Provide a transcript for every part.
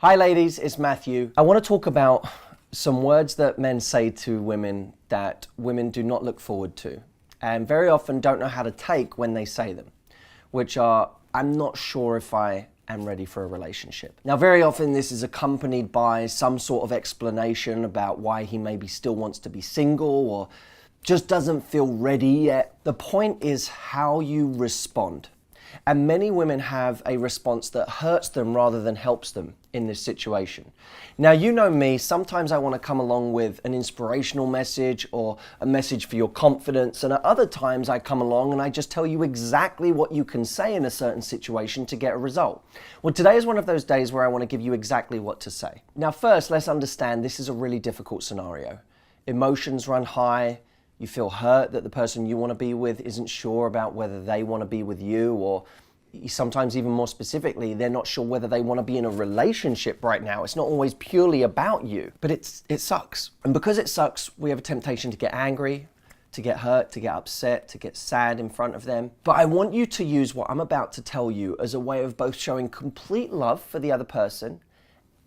Hi ladies, it's Matthew. I want to talk about some words that men say to women that women do not look forward to and very often don't know how to take when they say them, which are, I'm not sure if I am ready for a relationship. Now, very often this is accompanied by some sort of explanation about why he maybe still wants to be single or just doesn't feel ready yet. The point is how you respond. And many women have a response that hurts them rather than helps them in this situation. Now, you know me, sometimes I want to come along with an inspirational message or a message for your confidence, and at other times I come along and I just tell you exactly what you can say in a certain situation to get a result. Well, today is one of those days where I want to give you exactly what to say. Now, first, let's understand this is a really difficult scenario. Emotions run high. You feel hurt that the person you want to be with isn't sure about whether they want to be with you, or sometimes even more specifically, they're not sure whether they want to be in a relationship right now. It's not always purely about you, but it sucks. And because it sucks, we have a temptation to get angry, to get hurt, to get upset, to get sad in front of them. But I want you to use what I'm about to tell you as a way of both showing complete love for the other person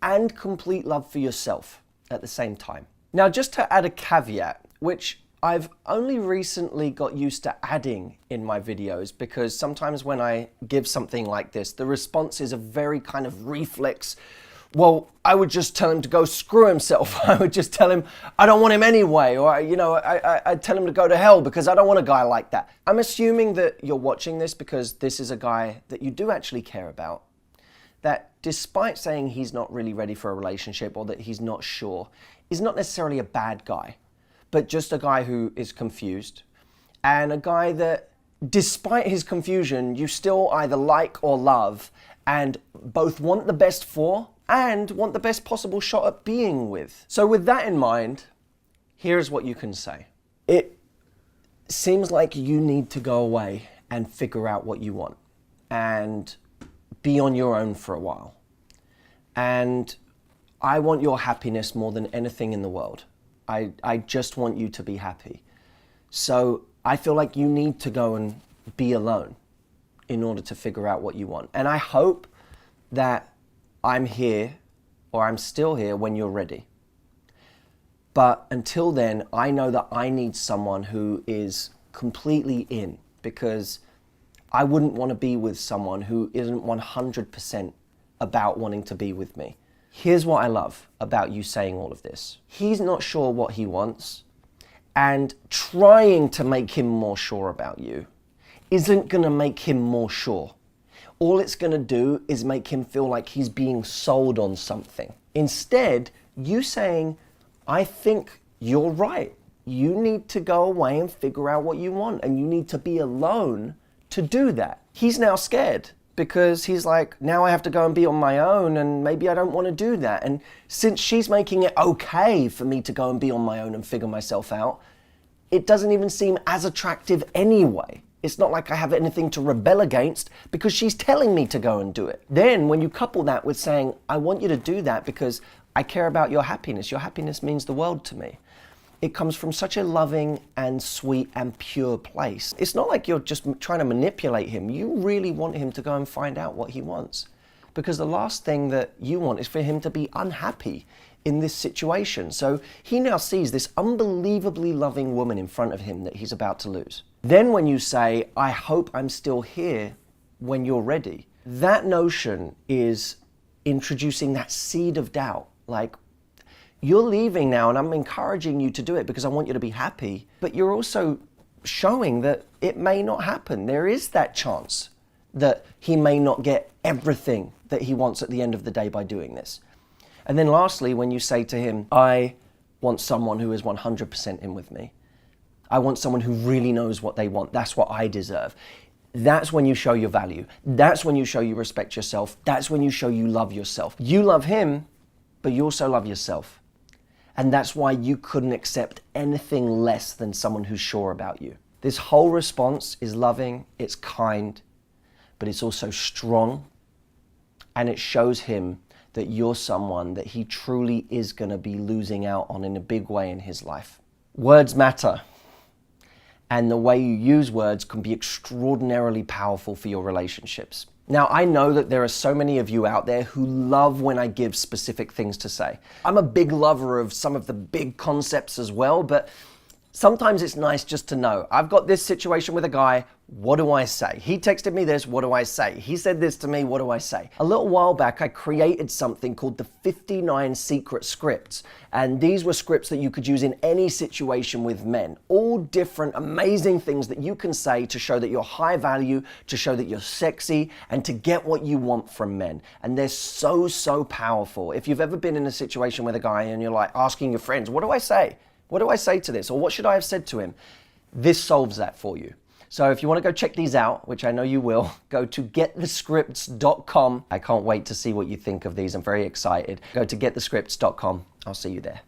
and complete love for yourself at the same time. Now, just to add a caveat, which I've only recently got used to adding in my videos, because sometimes when I give something like this, the response is a very kind of reflex. Well, I would just tell him to go screw himself. I would just tell him I don't want him anyway, or I'd tell him to go to hell because I don't want a guy like that. I'm assuming that you're watching this because this is a guy that you do actually care about, that despite saying he's not really ready for a relationship or that he's not sure, is not necessarily a bad guy, but just a guy who is confused, and a guy that, despite his confusion, you still either like or love and both want the best for and want the best possible shot at being with. So with that in mind, here's what you can say. It seems like you need to go away and figure out what you want and be on your own for a while. And I want your happiness more than anything in the world. I just want you to be happy. So I feel like you need to go and be alone in order to figure out what you want. And I hope that I'm here, or I'm still here when you're ready. But until then, I know that I need someone who is completely in, because I wouldn't want to be with someone who isn't 100% about wanting to be with me. Here's what I love about you saying all of this. He's not sure what he wants, and trying to make him more sure about you isn't going to make him more sure. All it's going to do is make him feel like he's being sold on something. Instead, you saying, I think you're right. You need to go away and figure out what you want, and you need to be alone to do that. He's now scared, because he's like, now I have to go and be on my own, and maybe I don't want to do that. And since she's making it okay for me to go and be on my own and figure myself out, it doesn't even seem as attractive anyway. It's not like I have anything to rebel against because she's telling me to go and do it. Then when you couple that with saying, I want you to do that because I care about your happiness means the world to me. It comes from such a loving and sweet and pure place. It's not like you're just trying to manipulate him. You really want him to go and find out what he wants. Because the last thing that you want is for him to be unhappy in this situation. So he now sees this unbelievably loving woman in front of him that he's about to lose. Then when you say, I hope I'm still here when you're ready, that notion is introducing that seed of doubt. Like, you're leaving now and I'm encouraging you to do it because I want you to be happy, but you're also showing that it may not happen. There is that chance that he may not get everything that he wants at the end of the day by doing this. And then lastly, when you say to him, I want someone who is 100% in with me. I want someone who really knows what they want. That's what I deserve. That's when you show your value. That's when you show you respect yourself. That's when you show you love yourself. You love him, but you also love yourself. And that's why you couldn't accept anything less than someone who's sure about you. This whole response is loving, it's kind, but it's also strong. And it shows him that you're someone that he truly is going to be losing out on in a big way in his life. Words matter. And the way you use words can be extraordinarily powerful for your relationships. Now, I know that there are so many of you out there who love when I give specific things to say. I'm a big lover of some of the big concepts as well, but sometimes it's nice just to know. I've got this situation with a guy, what do I say? He texted me this, what do I say? He said this to me, what do I say? A little while back, I created something called the 59 secret scripts. And these were scripts that you could use in any situation with men. All different amazing things that you can say to show that you're high value, to show that you're sexy, and to get what you want from men. And they're so, so powerful. If you've ever been in a situation with a guy and you're like asking your friends, what do I say? What do I say to this? Or what should I have said to him? This solves that for you. So if you want to go check these out, which I know you will, go to getthescripts.com. I can't wait to see what you think of these. I'm very excited. Go to getthescripts.com. I'll see you there.